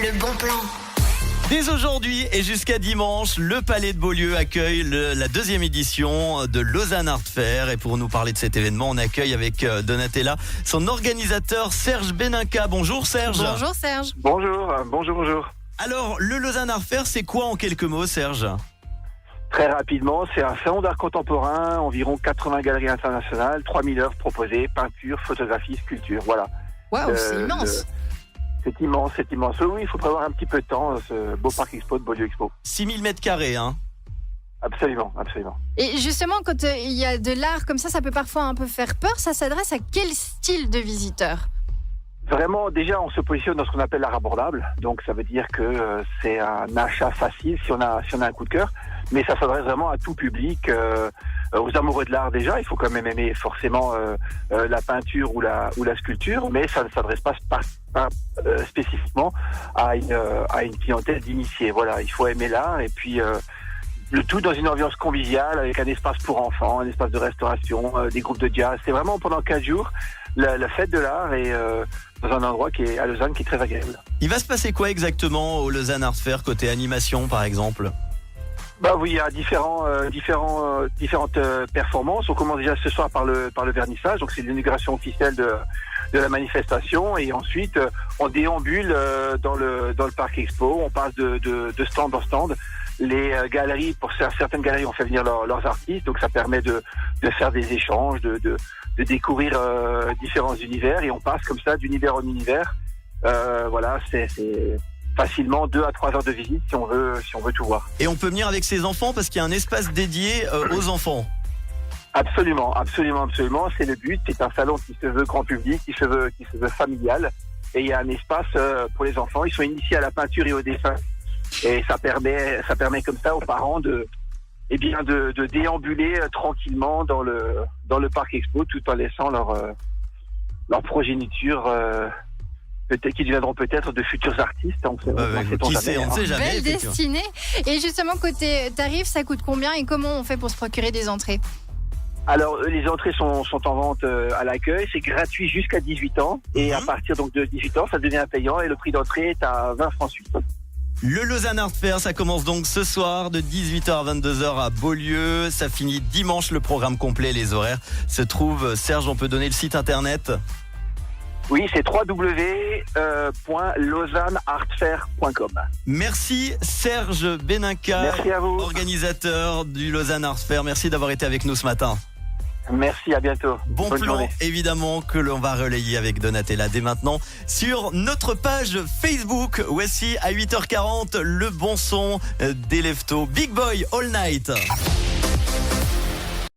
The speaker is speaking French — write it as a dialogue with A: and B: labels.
A: le bon plan.
B: Dès aujourd'hui et jusqu'à dimanche, le Palais de Beaulieu accueille la deuxième édition de Lausanne Art Fair. Et pour nous parler de cet événement, on accueille avec Donatella son organisateur Serge Beninca. Bonjour Serge.
C: Bonjour Serge.
D: Bonjour.
B: Alors, le Lausanne Art Fair, c'est quoi en quelques mots Serge ?
D: Très rapidement, c'est un salon d'art contemporain, environ 80 galeries internationales, 3000 œuvres proposées, peinture, photographie, sculpture, voilà.
C: Waouh, c'est immense.
D: C'est immense. Oui, il faut prévoir un petit peu de temps, ce beau parc expo de Beaulieu Expo.
B: 6000 mètres carrés, hein ?
D: Absolument.
C: Et justement, quand il y a de l'art comme ça peut parfois un peu faire peur. Ça s'adresse à quel style de visiteur ?
D: Vraiment, déjà, on se positionne dans ce qu'on appelle l'art abordable. Donc, ça veut dire que c'est un achat facile si on a un coup de cœur. Mais ça s'adresse vraiment à tout public, aux amoureux de l'art déjà. Il faut quand même aimer forcément la peinture ou la sculpture, mais ça ne s'adresse pas spécifiquement à une clientèle d'initiés. Voilà, il faut aimer l'art et puis le tout dans une ambiance conviviale avec un espace pour enfants, un espace de restauration, des groupes de jazz. C'est vraiment pendant 4 jours la fête de l'art et dans un endroit qui est à Lausanne qui est très agréable.
B: Il va se passer quoi exactement au Lausanne Art Fair côté animation par exemple ?
D: Bah oui, il y a différentes performances. On commence déjà ce soir par le vernissage, donc c'est l'inauguration officielle de la manifestation, et ensuite on déambule dans le parc expo. On passe de stand en stand. Les galeries, pour certaines galeries, on fait venir leurs artistes, donc ça permet de faire des échanges, de découvrir différents univers, et on passe comme ça d'univers en univers. Voilà, c'est facilement 2 à 3 heures de visite si on veut tout voir. Et
B: on peut venir avec ses enfants parce qu'il y a un espace dédié aux enfants.
D: Absolument. C'est le but. C'est un salon qui se veut grand public, qui se veut familial. Et il y a un espace pour les enfants. Ils sont initiés à la peinture et au dessin. Et ça permet comme ça aux parents de déambuler tranquillement dans le parc expo tout en laissant leur progéniture qui deviendront peut-être de futurs artistes.
B: On ne sait jamais.
C: Belle destinée. Et justement, côté tarif, ça coûte combien et comment on fait pour se procurer des entrées ?
D: Alors, les entrées sont en vente à l'accueil. C'est gratuit jusqu'à 18 ans. Et à partir donc de 18 ans, ça devient payant et le prix d'entrée est à 20 francs suisses.
B: Le Lausanne Art Fair, ça commence donc ce soir de 18h à 22h à Beaulieu. Ça finit dimanche, le programme complet, les horaires se trouvent. Serge, on peut donner le site internet ?
D: Oui, c'est www.lausanneartfair.com.
B: Merci Serge Beninca.
D: Merci à vous.
B: Organisateur du Lausanne Art Fair. Merci d'avoir été avec nous ce matin.
D: Merci, à bientôt.
B: Bon
D: Bonne
B: plan,
D: journée.
B: évidemment, que l'on va relayer avec Donatella dès maintenant sur notre page Facebook. Voici à 8h40 le bon son d'Elefto. Big Boy All Night.